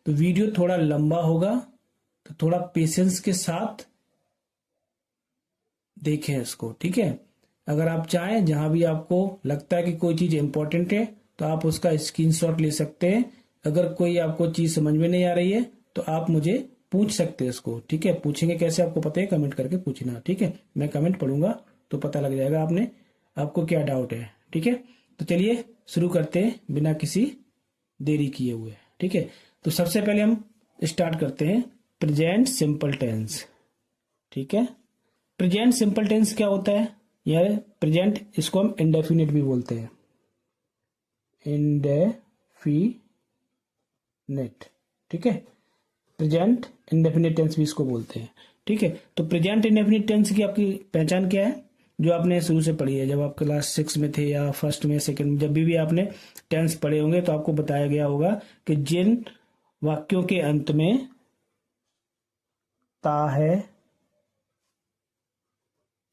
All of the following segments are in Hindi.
तो वीडियो थोड़ा लंबा होगा, तो थोड़ा पेशेंस के साथ देखें इसको, ठीक है। अगर आप चाहें, जहां भी आपको लगता है कि कोई चीज इंपॉर्टेंट है, तो आप उसका स्क्रीनशॉट ले सकते हैं। अगर कोई आपको चीज समझ में नहीं आ रही है तो आप मुझे पूछ सकते हैं इसको, ठीक है। पूछेंगे कैसे आपको पता है, कमेंट करके पूछना, ठीक है। मैं कमेंट पढ़ूंगा तो पता लग जाएगा आपको क्या डाउट है, ठीक है। तो चलिए शुरू करते हैं बिना किसी देरी किए हुए, ठीक है। तो सबसे पहले हम स्टार्ट करते हैं प्रेजेंट सिंपल टेंस, ठीक है। प्रेजेंट सिंपल टेंस क्या होता है यार? प्रेजेंट, इसको हम इंडेफिनिट भी बोलते हैं, इंडेफिनिट, ठीक है। प्रेजेंट इंडेफिनिट टेंस भी इसको बोलते हैं, ठीक है। तो प्रेजेंट इंडेफिनिट टेंस की आपकी पहचान क्या है, जो आपने शुरू से पढ़ी है, जब आप क्लास 6 में थे या फर्स्ट में, सेकंड में, जब भी आपने टेंस पढ़े होंगे तो आपको बताया गया होगा कि जिन वाक्यों के अंत में ता है,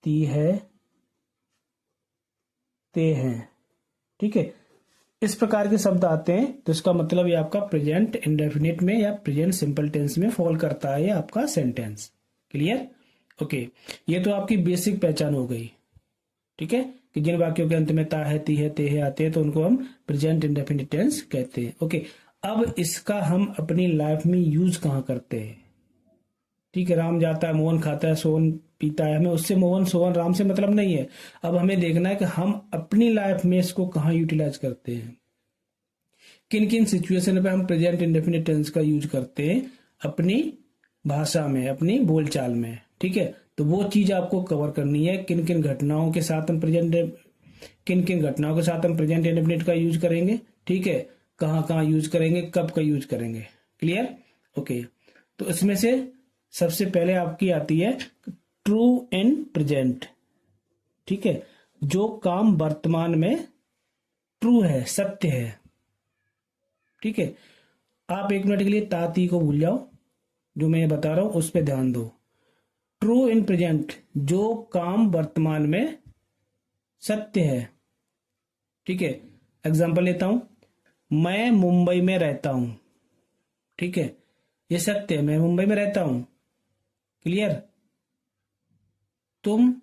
ती है, ते हैं, ठीक है, इस प्रकार के शब्द आते हैं तो इसका मतलब ये आपका प्रेजेंट इंडेफिनिट में या प्रेजेंट सिंपल टेंस में फॉल करता है, ये आपका सेंटेंस। क्लियर? ओके, ये तो आपकी बेसिक पहचान हो गई, ठीक है, कि जिन वाक्यों के अंत में ता है, ती है, ते है आते हैं तो उनको हम प्रेजेंट इंडेफिनिट टेंस कहते हैं। ओके, अब इसका हम अपनी लाइफ में यूज कहाँ करते हैं? ठीक है, राम जाता है, मोहन खाता है, सोहन पीता है, हमें उससे मोहन, सोहन, राम से मतलब नहीं है। अब हमें देखना है कि हम अपनी लाइफ में इसको कहाँ यूटिलाइज करते हैं, किन किन सिचुएशन पे हम प्रेजेंट इंडेफिनिट टेंस का यूज करते हैं अपनी भाषा में, अपनी बोलचाल में, ठीक है। तो वो चीज आपको कवर करनी है, किन किन घटनाओं के साथ हम प्रेजेंट इंडेफिनिट का यूज करेंगे, ठीक है, कहाँ कहाँ यूज करेंगे, कब का यूज करेंगे। क्लियर? ओके, तो इसमें से सबसे पहले आपकी आती है ट्रू एंड प्रेजेंट, ठीक है, जो काम वर्तमान में ट्रू है, सत्य है, ठीक है। आप एक मिनट के लिए ताती को भूल जाओ, जो मैं बता रहा हूं उस पर ध्यान दो। ट्रू इन प्रेजेंट, जो काम वर्तमान में सत्य है, ठीक है। एग्जांपल लेता हूं, मैं मुंबई में रहता हूं, ठीक है, ये सत्य है, मैं मुंबई में रहता हूं। क्लियर? तुम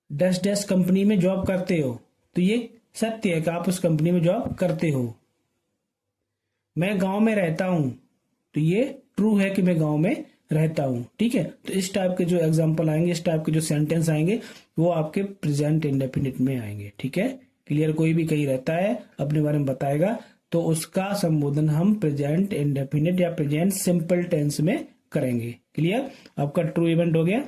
डैश डैश कंपनी में जॉब करते हो, तो ये सत्य है कि आप उस कंपनी में जॉब करते हो। मैं गांव में रहता हूं, तो ये ट्रू है कि मैं गांव में रहता हूं, ठीक है। तो इस टाइप के जो एग्जांपल आएंगे, इस टाइप के जो सेंटेंस आएंगे, वो आपके प्रेजेंट इंडेफिनिट में आएंगे, ठीक है। क्लियर? कोई भी कहीं रहता है, अपने बारे में बताएगा, तो उसका संबोधन हम प्रेजेंट इंडेफिनिट या प्रेजेंट सिंपल टेंस में करेंगे। क्लियर? आपका ट्रू इवेंट हो गया,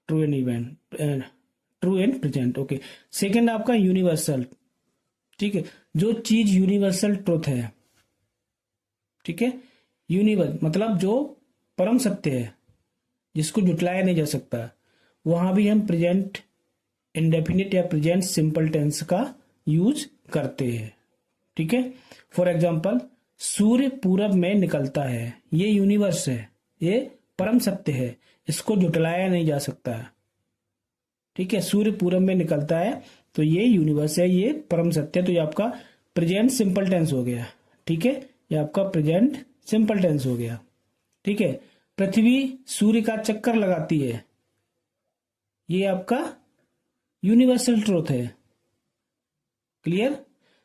true and present. Okay, second आपका यूनिवर्सल, ठीक है, जो चीज यूनिवर्सल ट्रुथ है, ठीक है, यूनिवर्स मतलब जो परम सत्य है, जिसको जुटलाया नहीं जा सकता, वहां भी हम प्रेजेंट इंडेफिनिट या प्रेजेंट सिंपल टेंस का यूज करते हैं, ठीक है। फॉर एग्जाम्पल, सूर्य पूरब में निकलता है, ये यूनिवर्स है, ये परम सत्य है, इसको जुटलाया नहीं जा सकता, ठीक है। सूर्य पूरब में निकलता है, तो ये यूनिवर्स है, ये परम सत्य है, तो ये आपका प्रेजेंट सिंपल टेंस हो गया, ठीक है, ये आपका प्रेजेंट सिंपल टेंस हो गया, ठीक है। पृथ्वी सूर्य का चक्कर लगाती है, ये आपका यूनिवर्सल ट्रूथ है। क्लियर?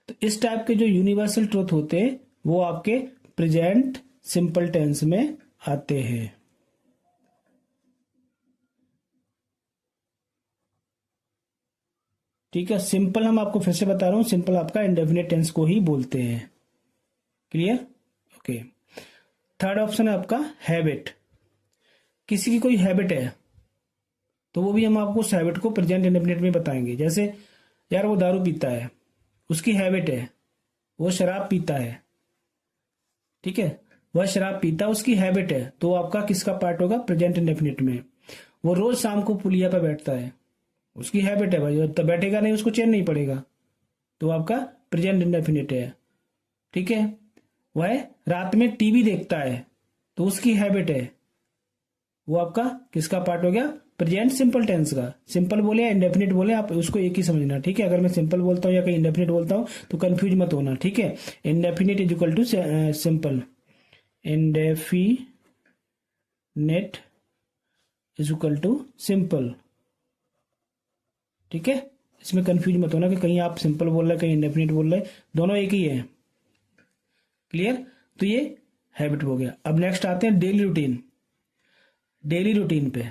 तो इस टाइप के जो यूनिवर्सल ट्रूथ होते हैं वो आपके प्रेजेंट सिंपल टेंस में आते हैं। ठीक है, सिंपल हम आपको फिर से बता रहा हूं, सिंपल आपका इंडेफिनिट टेंस को ही बोलते हैं। क्लियर? ओके, थर्ड ऑप्शन है आपका हैबिट। किसी की कोई हैबिट है तो वो भी हम आपको उस हैबिट को प्रेजेंट इंडेफिनिट में बताएंगे। जैसे यार वो दारू पीता है, उसकी हैबिट है, वो शराब पीता है, ठीक है, वह शराब पीता, उसकी हैबिट है, तो आपका किसका पार्ट होगा? प्रेजेंट इंडेफिनिट में। वो रोज शाम को पुलिया पर बैठता है, उसकी हैबिट है भाई, तो बैठेगा नहीं उसको चैन नहीं पड़ेगा, तो आपका प्रेजेंट इंडेफिनिट है, ठीक है। वह रात में टीवी देखता है, तो उसकी हैबिट है, वो आपका किसका पार्ट हो गया? प्रेजेंट सिंपल टेंस का। सिंपल बोले या इंडेफिनिट बोले, आप उसको एक ही समझना, ठीक है। अगर मैं सिंपल बोलता हूँ या कहीं इंडेफिनिट बोलता हूँ तो कंफ्यूज मत होना, ठीक है। Indefinite is equal to simple, indefinite is equal to simple. ठीक है, इसमें कंफ्यूज मत होना कि कहीं आप सिंपल बोल रहे हैं कहीं इंडेफिनिट बोल रहे हैं, दोनों एक ही है। क्लियर? तो ये हैबिट हो गया। अब नेक्स्ट आते हैं डेली रूटीन। डेली रूटीन पे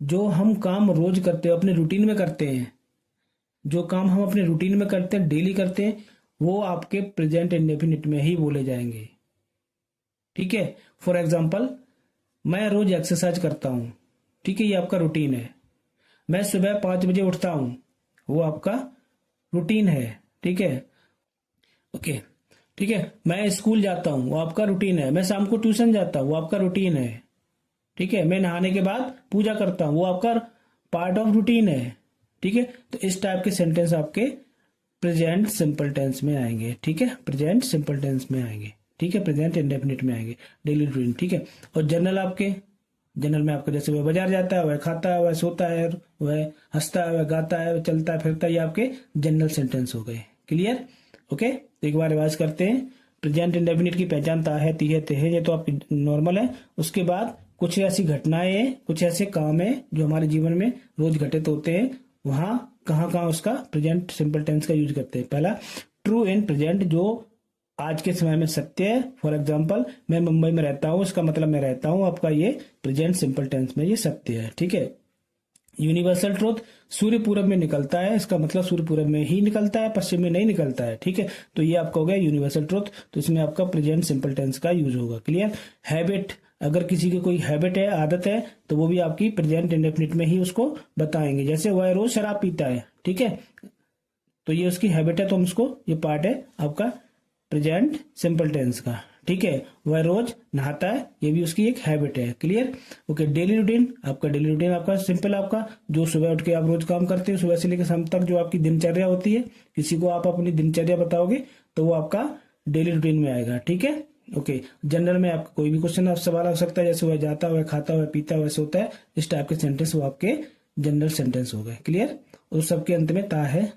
जो हम काम रोज करते हैं, अपने रूटीन में करते हैं, जो काम हम अपने रूटीन में करते हैं, डेली करते हैं, वो आपके प्रेजेंट इंडेफिनिट में ही बोले जाएंगे। ठीक है, फॉर एग्जाम्पल मैं रोज एक्सरसाइज करता हूं। ठीक है, ये आपका रूटीन है। मैं सुबह 5 बजे उठता हूं, वो आपका रूटीन है। ठीक है, ओके। ठीक है, मैं स्कूल जाता हूं, वो आपका रूटीन है। मैं शाम को ट्यूशन जाता हूं, वो आपका रूटीन है। ठीक है, मैं नहाने के बाद पूजा करता हूं, वो आपका पार्ट ऑफ रूटीन है। ठीक है, तो इस टाइप के सेंटेंस आपके प्रेजेंट सिंपल टेंस में आएंगे। ठीक है, प्रेजेंट सिंपल टेंस में आएंगे। ठीक है, प्रेजेंट इंडेफिनिट में आएंगे डेली रूटीन। ठीक है, और जनरल आपके, जनरल में आपको जैसे वह बाजार जाता है, वह खाता है, वह सोता है, वह हंसता है, वह गाता है, वह चलता है फिरता है, ये आपके जनरल सेंटेंस हो गए। क्लियर? ओके, तो एक बार रिवाइज करते हैं। प्रेजेंट इंडेफिनिट की पहचान ता है, ती है, ते है, ये तो आपकी नॉर्मल है। उसके बाद कुछ ऐसी घटनाएं हैं, कुछ ऐसे काम है जो हमारे जीवन में रोज घटित होते हैं, वहां कहाँ कहाँ उसका प्रेजेंट सिंपल टेंस का यूज करते हैं। पहला ट्रू इन प्रेजेंट, जो आज के समय में सत्य है। फॉर एग्जाम्पल मैं मुंबई में रहता हूं, इसका मतलब मैं रहता हूं, आपका ये प्रेजेंट सिंपल टेंस में ये सत्य है। ठीक है, यूनिवर्सल ट्रूथ, सूर्य पूरब में निकलता है, इसका मतलब सूर्य पूरब में ही निकलता है, पश्चिम में नहीं निकलता है। ठीक है, तो ये आपका हो गया यूनिवर्सल ट्रूथ, तो इसमें आपका प्रेजेंट सिंपल टेंस का यूज होगा। क्लियर? हैबिट, अगर किसी की कोई हैबिट है, आदत है, तो वो भी आपकी प्रेजेंट इंडेफिनिट में ही उसको बताएंगे। जैसे वह रोज शराब पीता है, ठीक है, तो ये उसकी हैबिट है, तो हम उसको, ये पार्ट है आपका प्रेजेंट सिंपल टेंस का। ठीक है, वह रोज नहाता है, ये भी उसकी एक हैबिट है। क्लियर? ओके, डेली रूटीन, आपका डेली रूटीन आपका सिंपल, आपका जो सुबह उठ के आप रोज काम करते हो, सुबह से लेकर शाम तक जो आपकी दिनचर्या होती है, किसी को आप अपनी दिनचर्या बताओगे तो वो आपका डेली रूटीन में आएगा। ठीक है, ओके। जनरल में आपका कोई भी क्वेश्चन आप सवाल आ सकता है, जैसे वह जाता, वह खाता, वह पीता, वह सोता है, इस टाइप के सेंटेंस वो आपके जनरल सेंटेंस हो गए। क्लियर? और सबके अंत में ता है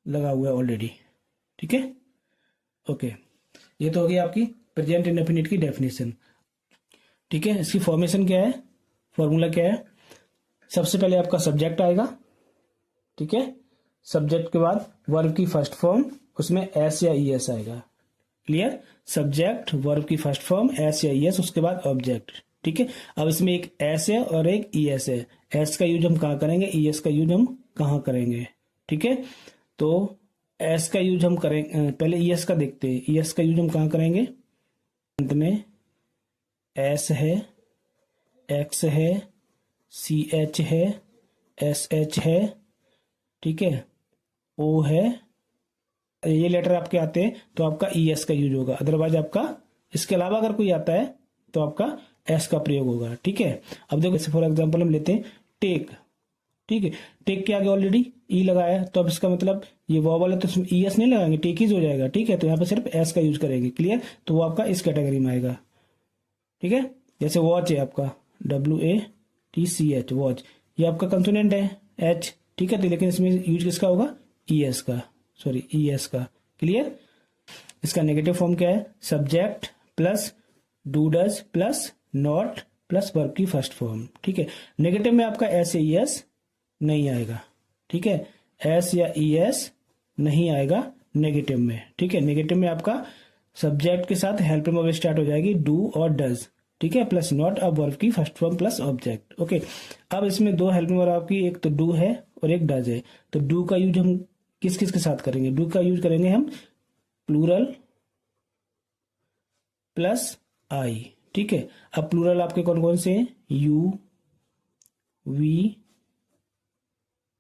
लगा हुआ है ऑलरेडी। ठीक है, ओके। ये तो हो गई आपकी प्रेजेंट इंडेफिनिट की डेफिनेशन। ठीक है, इसकी फॉर्मेशन क्या है, फॉर्मूला क्या है? सबसे पहले आपका सब्जेक्ट आएगा। ठीक है, सब्जेक्ट के बाद वर्ब की फर्स्ट फॉर्म, उसमें एस या ई एस आएगा। क्लियर? सब्जेक्ट, वर्ब की फर्स्ट फॉर्म, एस या ई एस, उसके बाद ऑब्जेक्ट। ठीक है, अब इसमें एक एस है और एक ई एस है। एस का यूज हम कहाँ करेंगे, ई एस का यूज हम कहाँ करेंगे? ठीक है, तो एस का यूज हम करेंगे, पहले ई एस का देखते हैं। ई एस का यूज हम कहाँ करेंगे? अंत में एस है, एक्स है, सी एच है, एस एच है, ठीक है, ओ है, ये लेटर आपके आते हैं तो आपका ई एस का यूज होगा। अदरवाइज आपका इसके अलावा अगर कोई आता है तो आपका एस का प्रयोग होगा। ठीक है, अब देखो जैसे फॉर एग्जाम्पल हम लेते हैं टेक। ठीक है, टेक के आगे ऑलरेडी ई लगाया है, तो अब इसका मतलब ये वॉवल है तो इसमें ई एस नहीं लगाएंगे, टेक ही हो जाएगा। ठीक है, तो यहाँ पे सिर्फ एस का यूज करेंगे। क्लियर? तो वो आपका इस कैटेगरी में आएगा। ठीक है, जैसे वॉच है आपका, WATCH, वॉच, ये आपका कंसोनेंट है एच। ठीक है, तो लेकिन इसमें यूज किसका होगा? ई एस का, सॉरी ई एस का। क्लियर? इसका नेगेटिव फॉर्म क्या है? Subject plus do does plus not plus verb की फर्स्ट फॉर्म। ठीक है, नेगेटिव में आपका एस या ई एस नहीं आएगा। ठीक है, एस या ई एस नहीं आएगा नेगेटिव में। ठीक है, नेगेटिव में आपका सब्जेक्ट के साथ हेल्पिंग वर्ब स्टार्ट हो जाएगी, डू और डज। ठीक है, प्लस नॉट, अब वर्ब की first form plus object. Okay, अब इसमें दो हेल्पिंग वर्ब आपकी, एक तो डू है और एक डज है। तो डू का यूज हम किस किस के साथ करेंगे? डू का यूज करेंगे हम प्लूरल प्लस आई। ठीक है, अब प्लूरल आपके कौन कौन से हैं? यू, वी,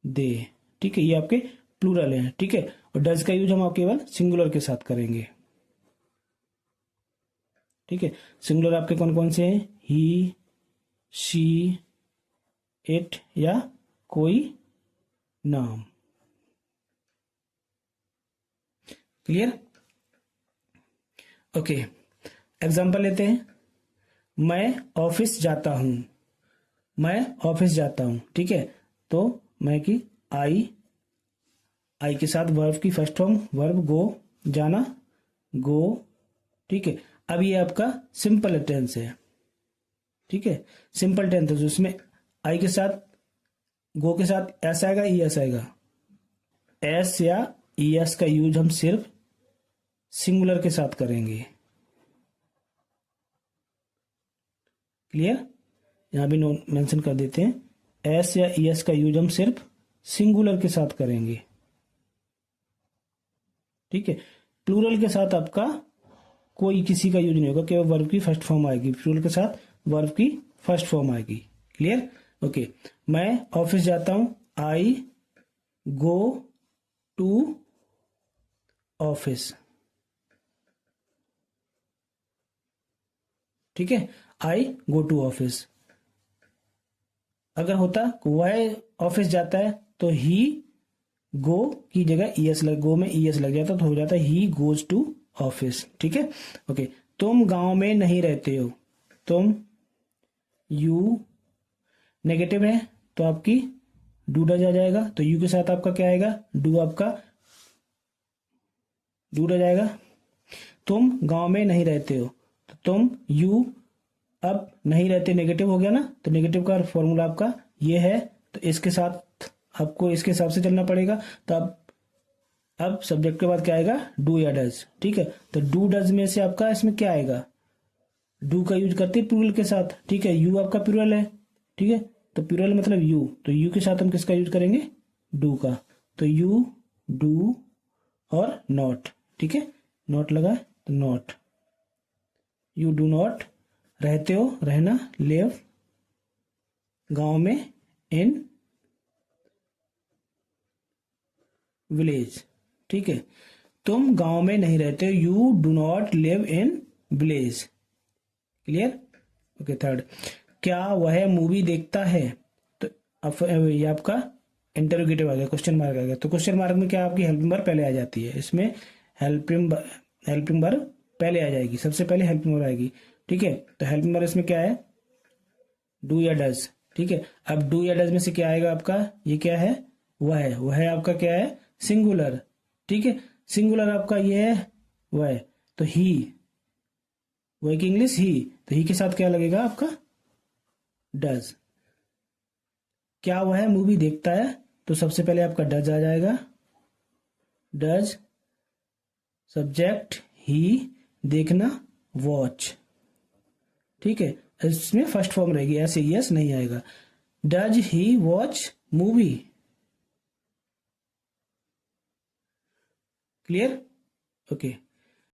दे। ठीक है, ये आपके प्लूरल हैं। ठीक है, और डज का यूज हम केवल सिंगुलर के साथ करेंगे। ठीक है, सिंगुलर आपके कौन कौन से हैं? ही, शी, इट या कोई नाम। क्लियर? ओके, एग्जाम्पल लेते हैं। मैं ऑफिस जाता हूं, मैं ऑफिस जाता हूं। ठीक है, तो मैं की आई के साथ वर्ब की फर्स्ट फॉर्म, वर्ब गो, जाना, गो। ठीक है, अब ये आपका सिंपल टेंस है, ठीक है। सिंपल टेंस है उसमें आई के साथ, गो के साथ एस आएगा, ई एस आएगा। एस या ई एस का यूज हम सिर्फ सिंगुलर के साथ करेंगे। क्लियर? यहां भी मेंशन कर देते हैं, एस या ई एस का यूज हम सिर्फ सिंगुलर के साथ करेंगे, ठीक है। प्लूरल के साथ आपका कोई किसी का यूज नहीं होगा, केवल वर्ब की फर्स्ट फॉर्म आएगी। प्लूरल के साथ वर्ब की फर्स्ट फॉर्म आएगी। क्लियर? ओके। मैं ऑफिस जाता हूं, आई गो टू ऑफिस, ठीक है। आई गो टू ऑफिस। अगर होता वह ऑफिस जाता है तो ही गो की जगह ईएस लग, गो में ईएस लग जाता तो हो जाता ही गोज टू ऑफिस, ठीक है। ओके। तुम गांव में नहीं रहते हो, तुम, यू नेगेटिव है तो आपकी डू डज आ जाएगा, तो यू के साथ आपका क्या आएगा, डू, आपका डू डज आएगा। तुम गांव में नहीं रहते हो, तो तुम, यू, अब नहीं रहते नेगेटिव हो गया ना, तो नेगेटिव का फॉर्मूला आपका ये है, तो इसके साथ आपको इसके हिसाब से चलना पड़ेगा। तो अब सब्जेक्ट के बाद क्या आएगा, डू या डज, ठीक है। तो डू डज में से आपका इसमें क्या आएगा, डू का यूज करते हैं प्लूरल के साथ, ठीक है। यू आपका प्लूरल है, ठीक है, तो प्लूरल मतलब यू, तो यू के साथ हम किसका यूज करेंगे, डू का। तो यू, डू और नॉट, ठीक है। नॉट लगा तो नॉट, यू डू नॉट, रहते हो, रहना, लिव, गांव में, इन विलेज, ठीक है। तुम गांव में नहीं रहते हो, you do not live in village. Clear? Okay. Third, क्या वह मूवी देखता है, तो अब ये आपका इंटरोगेटिव आ गया, क्वेश्चन मार्क आ गया। तो क्वेश्चन मार्क में क्या आपकी हेल्पिंग वर्ब पहले आ जाती है, इसमें हेल्पिंग वर्ब पहले आ जाएगी, सबसे पहले हेल्पिंग वर्ब आएगी, ठीक है। तो हेल्पिंग वर्ब इसमें क्या है, डू या डज, ठीक है। अब डू या डज में से क्या आएगा आपका, ये क्या है, वह है आपका क्या है, सिंगुलर, ठीक है। सिंगुलर आपका ये है वह, तो ही, वह की इंग्लिश ही, तो ही के साथ क्या लगेगा आपका, डज। क्या वह मूवी देखता है, तो सबसे पहले आपका डज आ जाएगा, डज, सब्जेक्ट ही, देखना, वॉच, ठीक है। इसमें फर्स्ट फॉर्म रहेगी, ऐसे यस नहीं आएगा। Does he watch movie. Clear? Okay.